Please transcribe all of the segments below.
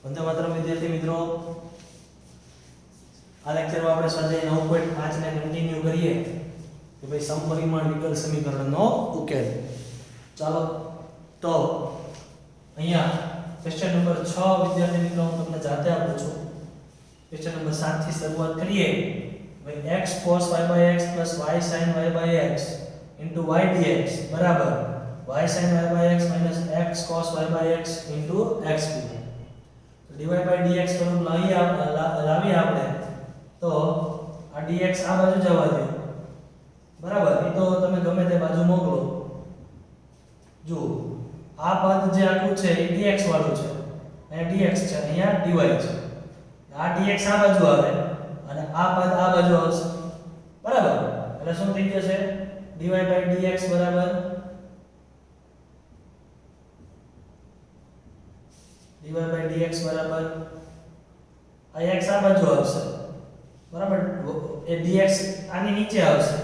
વંદે માતરમ વિદ્યાર્થી મિત્રો, આ લેક્ચરમાં આપણે સ્વાધ્યાય 9.5 ને કન્ટિન્યુ કરીએ કે ભાઈ સમપરિમાણ વિકલ સમીકરણનો ઉકેલ. ચાલો તો અહીંયા ક્વેશ્ચન નંબર 6 વિદ્યાર્થી મિત્રો હું તમને જાતે આપું છું. ક્વેશ્ચન નંબર 7 થી શરૂઆત કરીએ. ભાઈ x cos y/x y sin y/x y dx બરાબર y sin y/x x cos y/x x dx. dy by dx સ્વરૂપ લાવી આપણે તો આ dx આ બાજુ જવા દો બરાબર. એ તો તમે ગમે તે બાજુ મોકલો. જો આ પદ જે આખું છે એ dx વાળું છે, અહીંયા dx છે, અહીંયા dy છે. આ dx આ બાજુ આવે અને આ પદ આ બાજુ આવશે બરાબર. એટલે શું થઈ જશે? dy by dx બરાબર dy by dx બરાબર આ x આ બાજુ આવશે બરાબર. એ dx આની નીચે આવશે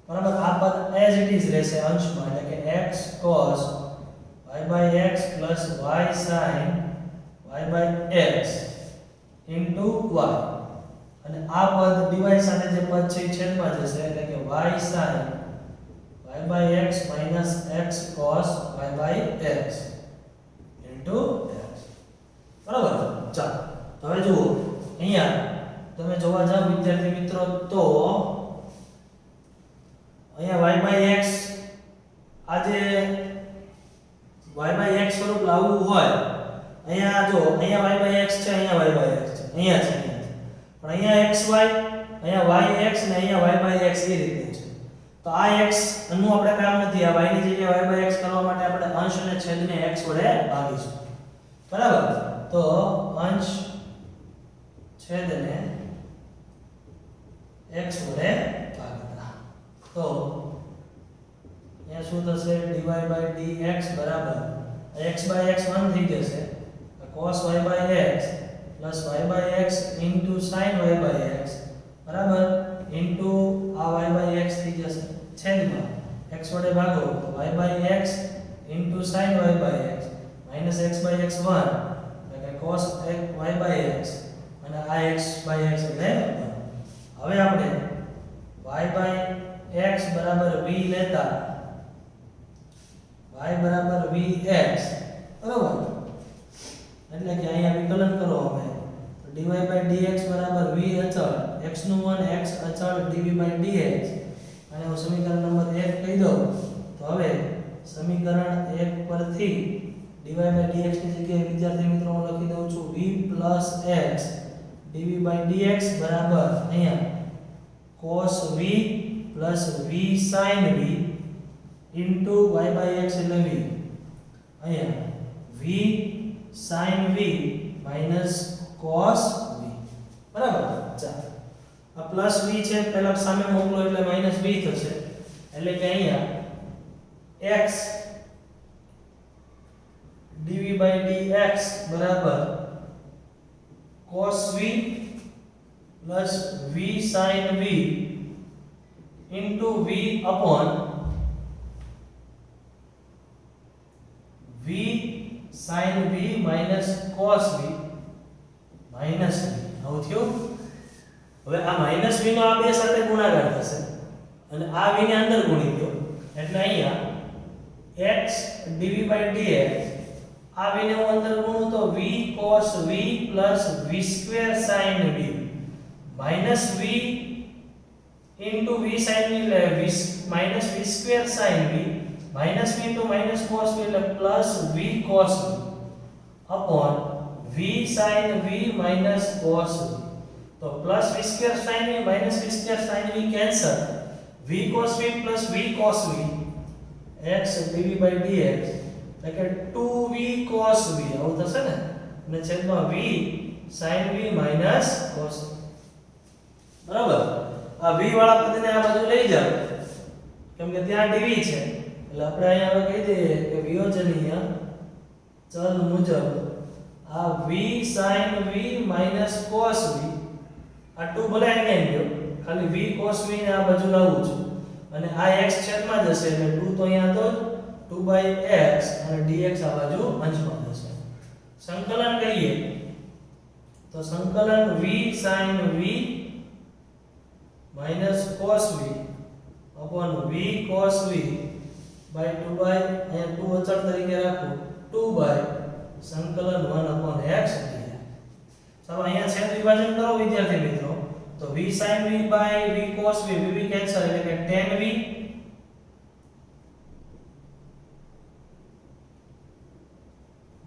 બરાબર. આ પદ as it is રહેશે અંશમાં, એટલે કે x cos y/x y sin y/x y અને આ પદ dy સાથે જે પદ છે એ છેદમાં જશે, એટલે કે y sin y/x x cos y/x બરાબર. ચાલો તો હવે જુઓ અહીંયા તમે જોવા જાવ વિદ્યાર્થી મિત્રો તો અહીંયા y/x આજે y/x સ્વરૂપ લાવવું હોય, અહીંયા જો અહીંયા y/x છે, અહીંયા y/x છે, અહીંયા છે, પણ અહીંયા xy, અહીંયા yx ને અહીંયા y/x એ રીતે છે. તો આ x નું આપણે કામ નથી. આ y ની જગ્યાએ y/x કરવા માટે આપણે અંશ અને છેદને x વડે ભાગીશું બરાબર. તો અંશ છેદને x વડે ભાગતા તો અહીંયા શું થશે? dy by dx બરાબર x by x 1 થઈ જશે, cos y/x y/x sin y/x બરાબર આ y/x થઈ જશે છેદમાં x વડે ભાગો તો y/x sin y/x x/x 1 એટલે cos y/x અને આ x/x એટલે હવે આપણે y/x બરાબર v લેતા y બરાબર vx બરાબર. એટલે કે અહીંયા વિકલન કરો હવે તો dy by dx બરાબર v અચળ x નું 1 x અચળ dv by dx અને હું સમીકરણ નંબર 1 કહી દઉં તો હવે સમીકરણ 1 પરથી dy by dx ની જગ્યાએ વિદ્યાર્થી મિત્રો હું લખી દઉં છું v x dv by dx બરાબર અહીંયા cos v v sin v into y/x એટલે v અહીંયા v sin v minus cos v બરાબર. ચાલો આ પ્લસ v છે, પહેલા સામે મોકલો એટલે માઈનસ v થશે, એટલે કે અહીંયા x dv by dx બરાબર cos v plus v sin v into v upon v sin v minus cos v minus v. આવું થયું. હવે આ માઈનસ v નો આ બે સાથે ગુણાકાર થશે અને આ v ને અંદર ગુણી દો એટલે અહીંયા x dv by dx આ v ને હું અંદર ગુણું તો v cos v plus v square sin v minus v into v sin v એટલે minus v square sin v minus v into minus cos v એટલે plus v cos v upon v sin v minus cos v. तो plus v square sin v minus v square sin v cancel, v cos v plus v cos v x dv by dx એટલે કે 2v cos v આવું થશે ને, અને છેદમાં v sin v minus cos v બરાબર. આ v વાળા પદને આ બાજુ લઈ જાવ કેમ કે ત્યાં dv છે, એટલે આપણે અહીંયા હવે કહી દઈએ કે વિયોજનીય ચલ મુજબ આ v sin v minus cos v આ 2 ભલે અહીંયા ગયો, ખાલી v cos v ને આ બાજુ લાવું છું અને આ x છેદમાં જશે એટલે 2 તો અહીંયા તો 2/x અને dx આ બાજુ અંશમાં જશે. સંકલન કરીએ તો સંકલન v sin v minus cos v upon v cos v by 2 by અહીંયા 2 અચળ તરીકે રાખો 2 by સંકલન 1 upon x dx. ચાલો અહીંયા છેદ વિભાજન કરો વિદ્યાર્થી મિત્રો. તો v sin v by v cos v v cancel એટલે કે tan v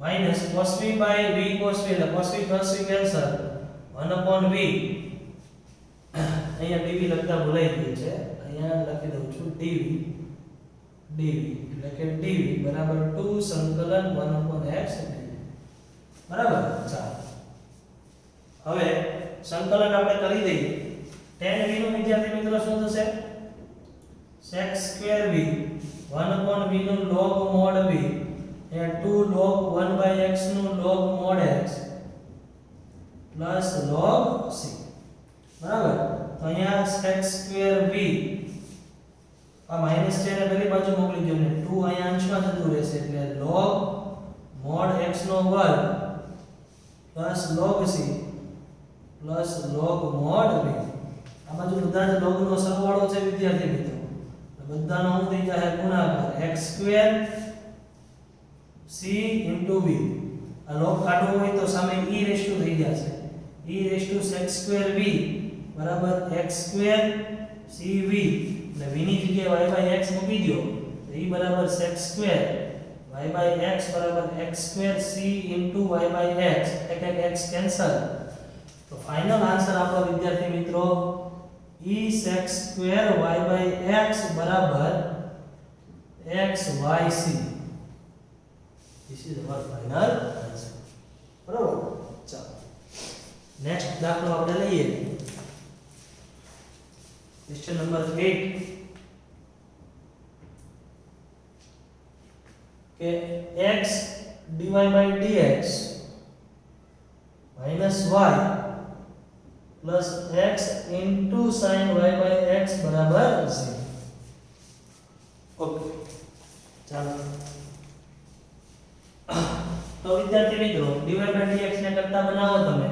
minus cos v by v cos v એટલે cos v cos v cancel 1 upon v અહીંયા dv લખતા ભૂલાઈ ગયું છે, અહીંયા લખી દઉં છું dv એટલે કે dv બરાબર 2 સંકલન 1 upon x dv. બરાબર. ચાલો હવે સંકલન આપણે કરી દઈએ. tan v નું વિદ્યાર્થી મિત્રો શું થશે? sec square v 1 upon v નું log mod v A 2 log 1 by x નું log mod x plus log c. બરાબર. તો અહીંયા sec square v આ માઈનસ છે ને પેલી બાજુ મોકલી દો ને 2 અહીંયા અંશમાં જતું રહેશે એટલે log mod x નો વર્ગ plus log c plus log mod v. આ બાજુ બધા જ log નો સરવાળો છે વિદ્યાર્થી મિત્રો. બધાનો શું થઈ જાય? ગુણાકાર x square c into v. આ log કાઢવો હોય તો સામે e રેશ ટુ થઈ જશે. e raise to sec square v બરાબર x square cv એટલે v ની જગ્યાએ y by x મૂકી દો તો e બરાબર sec square y by x બરાબર x square c into y by x એટલે કે x કેન્સલ. તો ફાઇનલ આન્સર આપણો વિદ્યાર્થી મિત્રો e sec square y by x બરાબર x y c. This is our final answer. બરાબર. ચાલો નેક્સ્ટ દાખલો આપણે લઈએ. ક્વેશ્ચન નંબર 8 કે x dy by dx minus y plus x into sin y by x બરાબર 0. ઓકે. ચાલો તો વિદ્યાર્થી મિત્રો dy by dx ને કરતા બનાવો તમે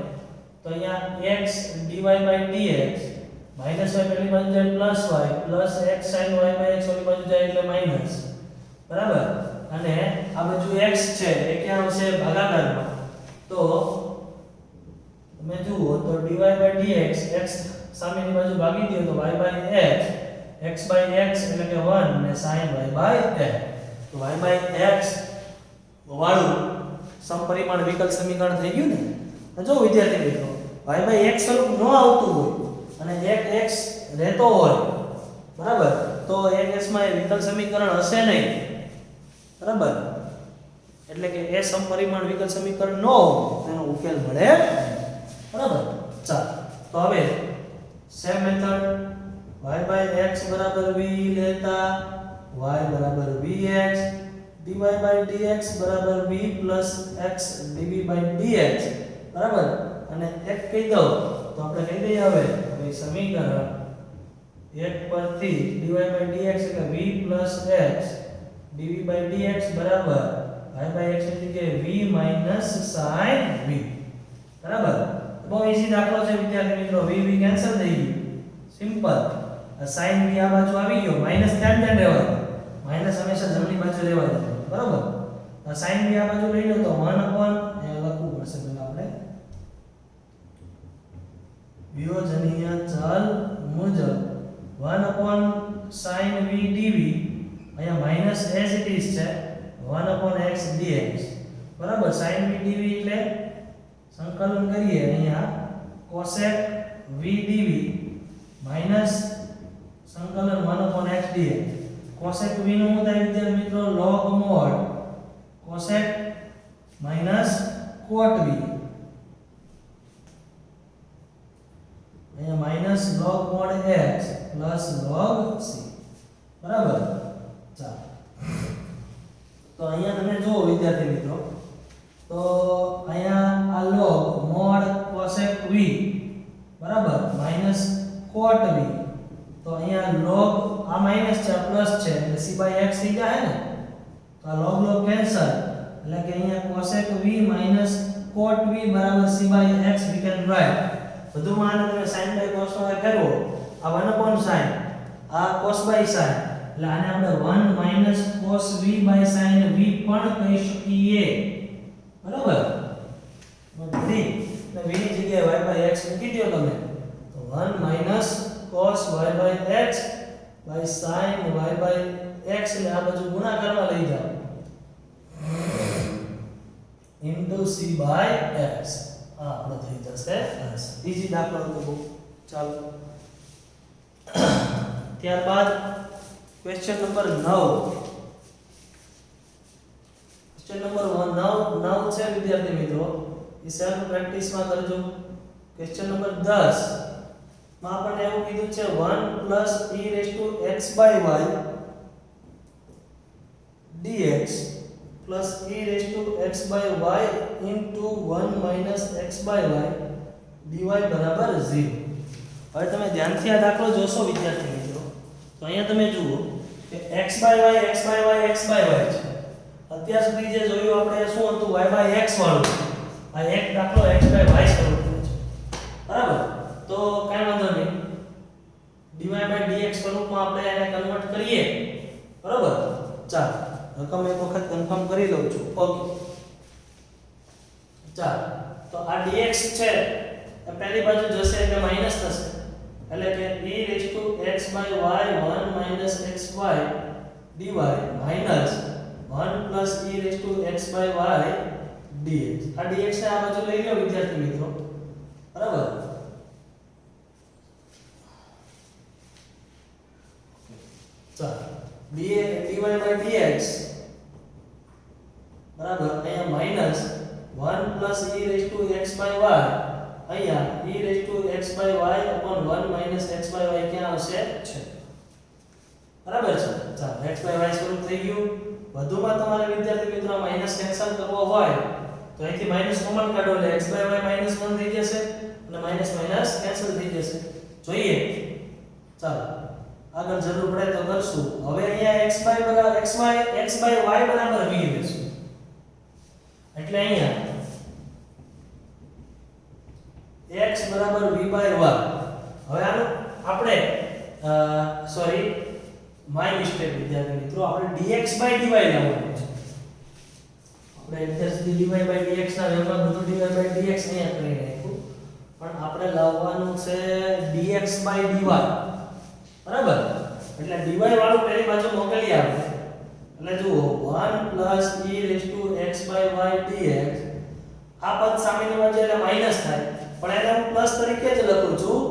તો અહીંયા x dy by dx minus y પેલી બાજુ જાય plus y plus x sin y by x ઓલી બાજુ જાય એટલે માઈનસ. બરાબર. અને આ બાજુ x છે એ ક્યાં આવશે? ભાગાકારમાં. તો તમે જુઓ તો dy by dx x સામેની બાજુ ભાગી દો તો y by x by x એટલે કે 1 ને sin y by x. તો y by x વાળું સમપરિમાણ વિકલ સમીકરણ થઈ ગયું ને. જો વિદ્યાર્થી મિત્રો y by x સ્વરૂપ ન આવતું હોય અને એક x રહેતો હોય બરાબર તો એક x માં એ વિકલ સમીકરણ હશે નહીં. બરાબર. એટલે કે એ સમપરિમાણ વિકલ સમીકરણ ન હોય એનો ઉકેલ મળે. બરાબર. ચાલો તો હવે same method y by x બરાબર v લેતા y બરાબર vx dy by dx બરાબર v plus x dv by dx. બરાબર. અને એક કહી દો તો આપણે કહી દઈએ હવે સમીકરણ એક પરથી dy by dx એટલે v plus x dv by dx બરાબર y by x ની જગ્યાએ v minus sin v. બરાબર. બહુ ઈઝી દાખલો છે વિદ્યાર્થી મિત્રો. v v કેન્સલ થઈ ગયું. સિમ્પલ. sin v આ બાજુ આવી ગયો માઈનસ ધ્યાન રહેવા દો. માઈનસ હંમેશા જમણી બાજુ રહેવા દો. બરાબર. sin v આ બાજુ લઈ લો તો 1 upon એ લખવું પડશે પહેલા આપણે વિયોજનીય ચલ મુજબ 1 upon sin v dv અહીંયા માઈનસ as it is છે 1 upon x dx. બરાબર. sin v dv એટલે સંકલન કરીએ અહીંયા cosec v dv માઈનસ સંકલન 1 upon x dx. cosec v નું શું થાય વિદ્યાર્થી મિત્રો? log mod cosec minus cot v અહીંયા minus log mod x plus log c. બરાબર. ચાલો તો અહીંયા તમે જુઓ વિદ્યાર્થી મિત્રો તો અહીંયા આ log mod cosec v બરાબર માઈનસ cot v તો અહીંયા log આ માઈનસ છે આ પ્લસ છે એટલે c by x થઈ જાય ને તો આ log log કેન્સલ એટલે કે અહીંયા cosec v minus cot v બરાબર c by x we can write. બધુંમાં આને તમે sin by cos માં ફેરવો. આ 1 upon sin, આ cos by sin. એટલે આને આપણે 1 minus cos v by sin v પણ કહી શકીએ. બરાબર? બધી એટલે v ની જગ્યાએ y by x મૂકી દો તમે. તો 1 minus cos y by x by sin y by x ને આ બાજુ ગુણાકારમાં લઈ જાઓ. into c by x. આ આપણો થઈ જશે s. ઈઝી દાખલો તો બહુ. ચાલો ત્યારબાદ ક્વેશ્ચન નંબર 9. ક્વેશ્ચન નંબર 9 છે વિદ્યાર્થી મિત્રો, એ સેલ્ફ પ્રેક્ટિસ માં કરજો. ક્વેશ્ચન નંબર 10 માં આપણને એવું કીધું છે 1 e raised to x by y dx plus e raised to x by y into 1 minus x by y dy બરાબર 0. હવે તમે ધ્યાનથી આ દાખલો જોશો વિદ્યાર્થી મિત્રો, તો અહીંયા તમે જુઓ કે x by y x by y x by y છે. અત્યાર સુધી જે જોયું આપણે શું હતું, y by x વાળું. આ એક દાખલો x by y સ્વરૂપનો છે. બરાબર? તો કાંઈ વાંધો નહીં, dy by dx સ્વરૂપમાં આપણે એને કન્વર્ટ કરીએ. બરાબર? ચાલો રકમ એક વખત કન્ફર્મ કરી લઉં છું. ઓકે, ચાલો તો આ dx છે એ પહેલી બાજુ જશે એટલે માઈનસ થશે, એટલે કે e raised to x by y 1 minus xy dy minus 1 plus e raised to x by y dx. આ dx ને આ બાજુ લઈ લો વિદ્યાર્થી મિત્રો. બરાબર? ચાલો dy by dx બરાબર અહીંયા minus 1 plus e raised to x by y, અહીંયા e raised to x by y upon 1 minus x by y ક્યાં આવશે છે. બરાબર છે? ચાલો x by y સ્વરૂપ થઈ ગયું. વધુમાં તમારે વિદ્યાર્થી મિત્રો માઈનસ કેન્સલ કરવો હોય તો અહીંથી માઈનસ કોમન કાઢો એટલે x by y -1 થઈ જશે અને માઈનસ માઈનસ કેન્સલ થઈ જશે. જોઈએ ચાલો આગળ જરૂર પડે તો કરશું. હવે અહીંયા x by y બરાબર v લેશું, એટલે અહીંયા x બરાબર v by y. હવે આનું આપણે સોરી માય મિસ્ટેક વિદ્યાર્થી મિત્રો, આપણે dx by dy લાવવાનું છે. આપણે અત્યાર સુધી dy by dx ના વેમાં બધું dy by dx અહીંયા કરી નાખ્યું, પણ આપણે લાવવાનું છે dx by dy. બરાબર? એટલે dy વાળું પહેલી બાજુ મોકલી આપણે. એટલે જુઓ 1 plus e raised to x by y dx. આ પદ સામેની બાજુ એટલે માઈનસ થાય, પણ એને હું પ્લસ તરીકે જ લખું છું.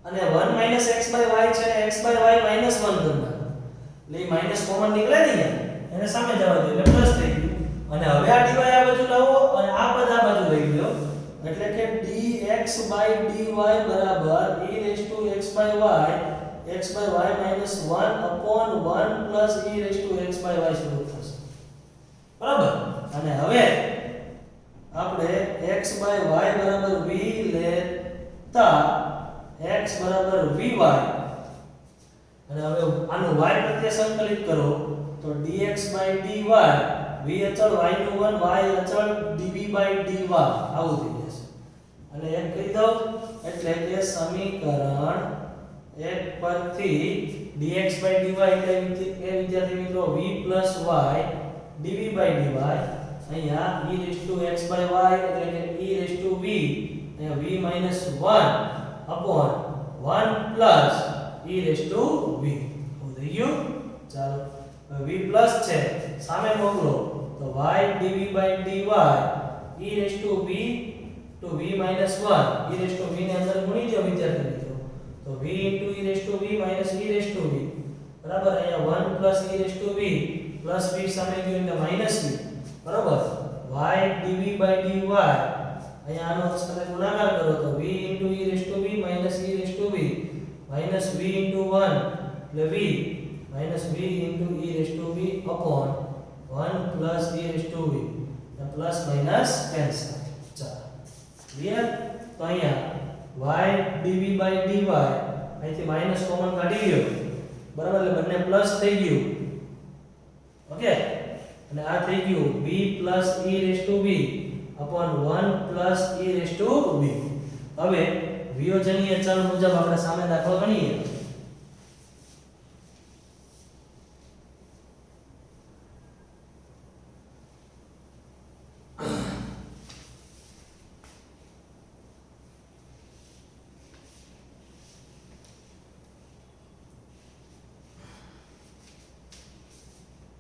અને 1 minus x by y છે, x by y -1 કરી નાખો. એટલે એ માઈનસ કોમન નીકળે ને, એને સામે જવા દો એટલે પ્લસ થઈ ગયું. અને હવે આ dy આ બાજુ લાવો અને આ પદ આ બાજુ લઈ લો, એટલે કે dx by dy બરાબર e raised to x by y x by y -1 upon 1 plus e raised to x by y સ્વરૂપ થશે. બરાબર? અને હવે આપણે x by y બરાબર v લેતા x બરાબર vy, અને હવે આનું y પ્રત્યે સંકલિત કરો તો dx by dy v અચળ y નું 1 y અચળ dv by dy આવું થઈ જશે. અને એક કહી દઉં એટલે કે સમીકરણ એક પરથી dx by dy એટલે એ વિદ્યાર્થી મિત્રો v plus y dv by dy, અહીંયા e raised to x by y એટલે કે e raised to v, અહીંયા v minus 1 upon 1 plus e raised to v. હો થઈ ગયું? ચાલો v plus છે સામે મોકલો તો y dv by dy e raised to v minus 1 e raised to v ને અંદર ગુણી દો વિદ્યાર્થી મિત્રો, તો v into e raised to v minus e raised to v બરાબર. અહીંયા 1 plus e raised to v plus v સામે ગયું એટલે minus v. બરાબર? y dv by dy અહીંયા આનો તમે ગુણાકાર કરો તો v into e raised to v minus e raised to v minus v into 1 એટલે v minus v into e raised to v upon 1 plus e raised to v, અને plus minus cancel. ચાલો clear? તો અહીંયા y dv by dy અહીંથી minus common કાઢી લ્યો. બરાબર? એટલે બંને પ્લસ થઈ ગયું. ઓકે, અને આ થઈ ગયું v plus e raised to b upon 1 plus e raised to b. હવે વિયોજનીય ચલ મુજબ આપણે સામે દાખલો ગણીએ.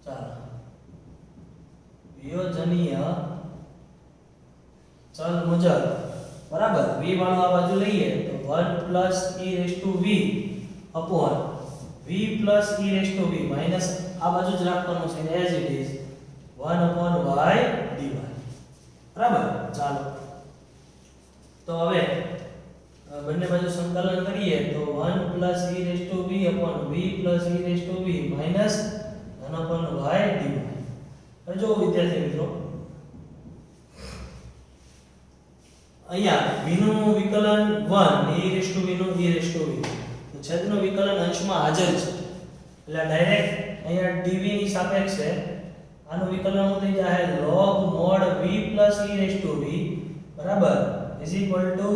ચાલો વિયોજનીય ચલ મુજબ બરાબર v વાળું આ બાજુ લઈએ તો 1 plus e raised to v upon v plus e raised to v minus આ બાજુ જ રાખવાનું છે as it is 1 upon y dy. બરાબર. ચાલો તો હવે બંને બાજુ સંકલન કરીએ તો 1 plus e raised to v upon v plus e raised to v minus 1 upon y dy. હવે જો વિદ્યાર્થી મિત્રો અહીંયા v નું વિકલન 1 e raised to v નું e raised to v તો છેદનું વિકલન અંશમાં હાજર છે એટલે ડાયરેક્ટ અહીંયા dv ની સાપેક્ષે આનું વિકલન શું થઈ જાય log mod v plus e raised to v બરાબર is equal to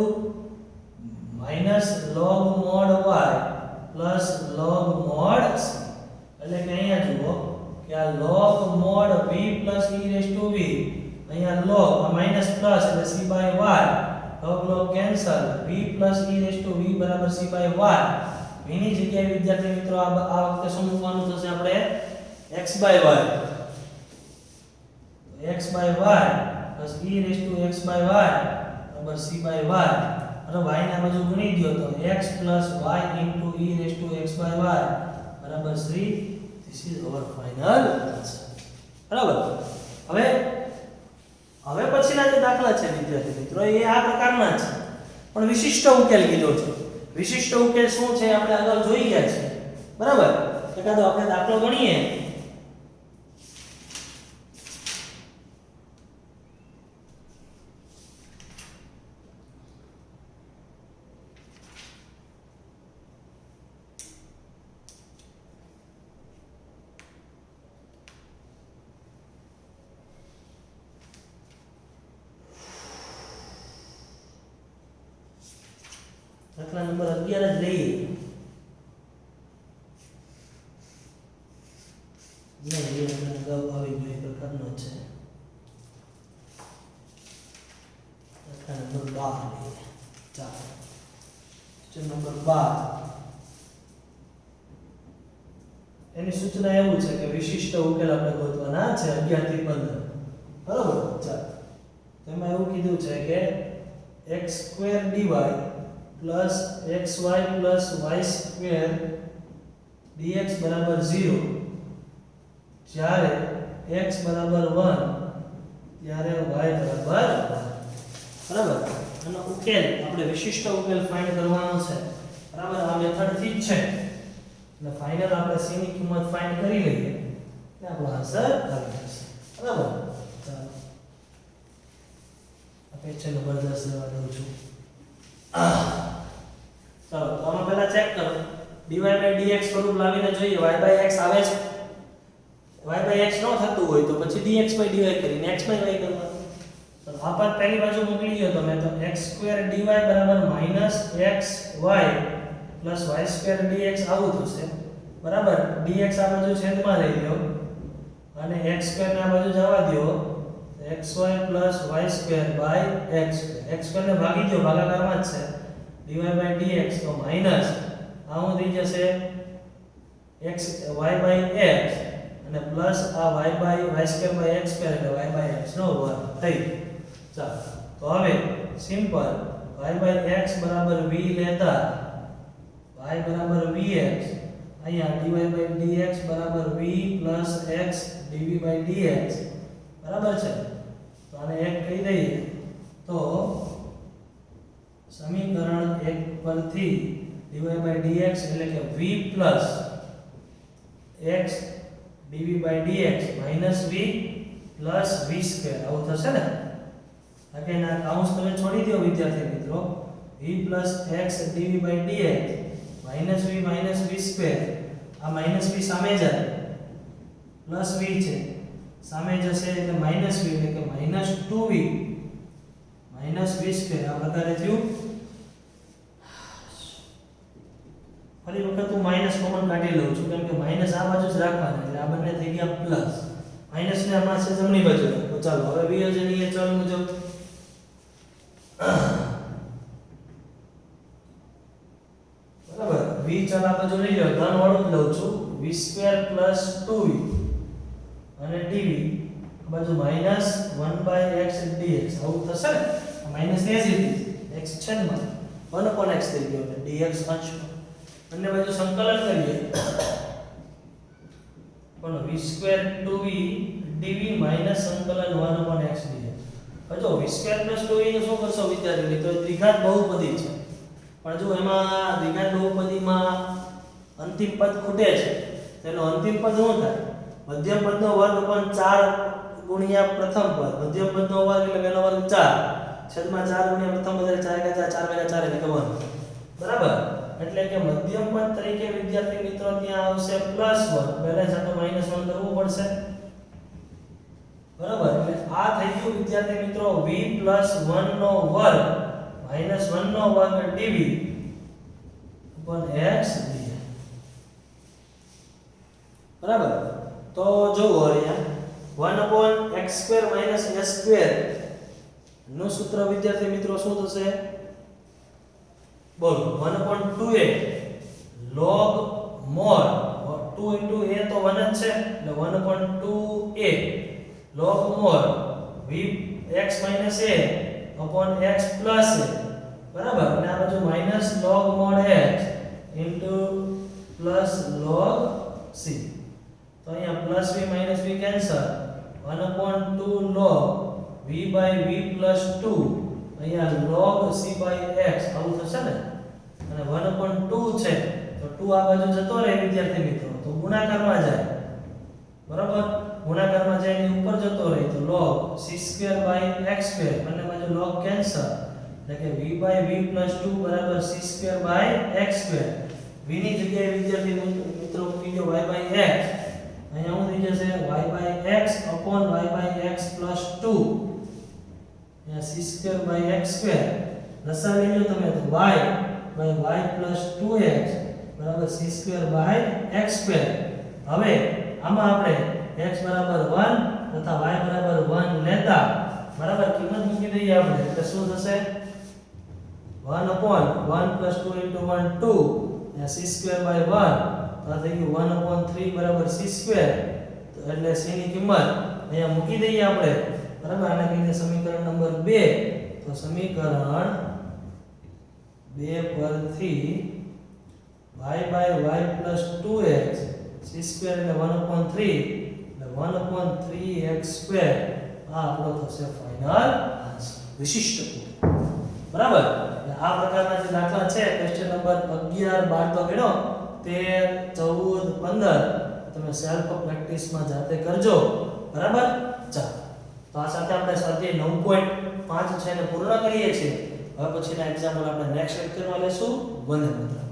minus log mod y plus log mod c. એટલે કે અહીંયા જુઓ કે આ log mod v plus e raised to v અહીંયા log આ માઈનસ પ્લસ એટલે c by y log cancel v plus e raised to v બરાબર c by y. v ની જગ્યાએ વિદ્યાર્થી મિત્રો આ વખતે શું મૂકવાનું થશે આપણે x by y x by y plus e raised to x by y બરાબર c by y અને y ને આ બાજુ ગુણી દો તો x plus y into e raised to x by y બરાબર 3. This is our final answer. બરાબર. હવે પછીના જે દાખલા છે વિદ્યાર્થી મિત્રો એ આ પ્રકારના છે પણ વિશિષ્ટ ઉકેલ કીધો છે. વિશિષ્ટ ઉકેલ શું છે આપણે આગળ જોઈ ગયા છે. બરાબર. એકાદો આપણે દાખલો ગણીએ. દાખલા નંબર 11 જ લઈએ. નહીં એ આપણે અગાઉ આવી ગયો એ પ્રકારનો છે. દાખલા નંબર 12 લઈએ. ચાલો ક્વેશ્ચન નંબર 12 એની સૂચના એવું છે કે વિશિષ્ટ ઉકેલ આપણે ગોતવાના છે 11 થી 15. બરાબર. ચાલો તેમાં એવું કીધું છે કે x2 dy plus xy plus y square dx બરાબર 0 જ્યારે x બરાબર 1 ત્યારે y બરાબર 1. બરાબર. આનો ઉકેલ આપણે વિશિષ્ટ ઉકેલ ફાઇન્ડ કરવાનો છે. બરાબર. આ મેથડ થી જ છે એટલે ફાઇનલ આપણે c ની કિંમત ફાઇન્ડ કરી લઈએ એટલે આપણો આન્સર આવી જશે. બરાબર. ચાલો આપણે છે નંબર 10 લેવા દઉં છું. ચાલો તો આમાં પહેલા ચેક કરો dy by dx સ્વરૂપ લાવીને જોઈએ y by x આવે છે. y by x ન થતું હોય તો પછી dx by dy કરીને x by y કરવાનું. તો આ પદ પહેલી બાજુ મોકલી દો તમે તો x2 dy બરાબર -xy plus y2 dx આવું થશે. બરાબર. dx આ બાજુ છેદમાં લઈ લો અને x2 ને આ બાજુ જવા દો xy plus y2 by x2 ને ભાગી દો ભાગાકારમાં જ છે dy by dx તો માઈનસ આ શું થઈ જશે x y by x અને પ્લસ આ y by y2 by x2 એટલે y by x નો વર્ગ થઈ. ચાલો તો હવે સિમ્પલ y by x બરાબર v લેતા y બરાબર vx અહીંયા dy by dx બરાબર v plus x dv by dx બરાબર છે. તો આને એક કહી દઈએ તો સમીકરણ 1 પરથી dy by dx એટલે કે v plus x dv by dx minus v plus v square આવું થશે ને. again આ કાઉન્સ તમે છોડી દો વિદ્યાર્થી મિત્રો v plus x dv by dx minus v square આ minus v સામે જાય plus v છે સામે જશે એટલે માઈનસ v એટલે કે minus 2v minus v square આ પ્રકારે થયું. ફરી વખત હું માઈનસ કોમન કાઢી લઉં છું કેમ કે માઈનસ આ બાજુ જ રાખવાના એટલે આ બંને થઈ ગયા પ્લસ. માઈનસ ને આમાં છે જમણી બાજુ. તો ચાલો હવે વિયોજનીય ચલ મુજબ બરાબર v ચલ આ બાજુ લઈ લો ધન વાળું જ લઉં છું v સ્ક્વેર પ્લસ 2v અને dv આ બાજુ માઈનસ 1/x dx આવું થશે ને. માઈનસ ને જ x છેદમાં 1/x થઈ ગયો એટલે dx અંશમાં બંને બાજુ સંકલન કરીએ પણ v square 2v dv minus સંકલન 1/x dx. હવે જો v સ્ક્વેર પ્લસ 2v નું શું કરશો વિદ્યાર્થી મિત્રો? દ્વિઘાત બહુપદી છે પણ જો એમાં દ્વિઘાત બહુપદીમાં અંતિમ પદ ખૂટે છે તેનો અંતિમ પદ શું થાય? મધ્યમ પદનો વર્ગ પણ 4 ગુણ્યા પ્રથમ પદ. મધ્યમ પદનો વર્ગ એટલે બેનો વર્ગ 4 છેદમાં 4 ગુણ્યા પ્રથમ પદ એટલે 4 × 4 એટલે કે 1. બરાબર. એટલે કે મધ્યમ પદ તરીકે વિદ્યાર્થી મિત્રો ત્યાં આવશે +1 બેલેન્સ આ તો -1 કરવું પડશે. બરાબર. એટલે આ થઈ ગયું વિદ્યાર્થી મિત્રો v + 1 નો વર્ગ -1 નો વર્ગ dv x dx. બરાબર. તો જોવો અહીંયા 1/x² - s² નું સૂત્ર વિદ્યાર્થી મિત્રો શું થશે? બોલો 1/2a log mod 2 * a તો 1 જ છે એટલે 1/2a log mod v x - a x plus a. બરાબર. અને આ બાજુ minus log mod x plus log c. તો અહીંયા plus v minus v cancel 1/2 log v/v plus 2 અહીંયા log c/x આવું થશે ને. અને 1/2 છે તો 2 આ બાજુ જતો રહે વિદ્યાર્થી મિત્રો તો ગુણાકારમાં જાય. બરાબર. ગુણાકારમાં જાય એની ઉપર જતો રહે તો log c²/x² અને બાજુ log કેન્સલ એટલે કે v/v plus 2 બરાબર c²/x². v ની જગ્યાએ વિદ્યાર્થી મિત્રો મૂકી દો y/x. અહીંયા શું થઈ જશે y/x y/x plus 2 અહીંયા c²/x². લસા લઈ લો તમે તો y/y plus 2x બરાબર c²/x². હવે આમાં આપણે x બરાબર 1 તથા y બરાબર 1 લેતા બરાબર કિંમત મૂકી દઈએ આપણે એટલે શું થશે 1/1 plus 2 into 1 2 અહીંયા c²/1 તો થઈ ગયું 1/3 બરાબર c². તો એટલે c ની કિંમત અહીંયા મૂકી દઈએ આપણે બરાબર. આને કહીએ સમીકરણ નંબર 2. તો સમીકરણ 2 પરથી y/y plus 2x c² એટલે 1/3 એટલે 1/3x². આ આપણો થશે ફાઇનલ આન્સર વિશિષ્ટ પૂર્ણ. બરાબર. એટલે આ પ્રકારના જે દાખલા છે ક્વેશ્ચન નંબર 11 12 તો ગણો 13 14 15 તમે સેલ્ફ પ્રેક્ટિસમાં જાતે કરજો. બરાબર. ચાલો તો આ સાથે આપણે સ્વાધ્યાય 9.5 છે ને પૂર્ણ કરીએ છીએ. હવે પછીના એક્ઝામ્પલ આપણે નેક્સ્ટ લેક્ચરમાં લેશું. વંદે માતરમ.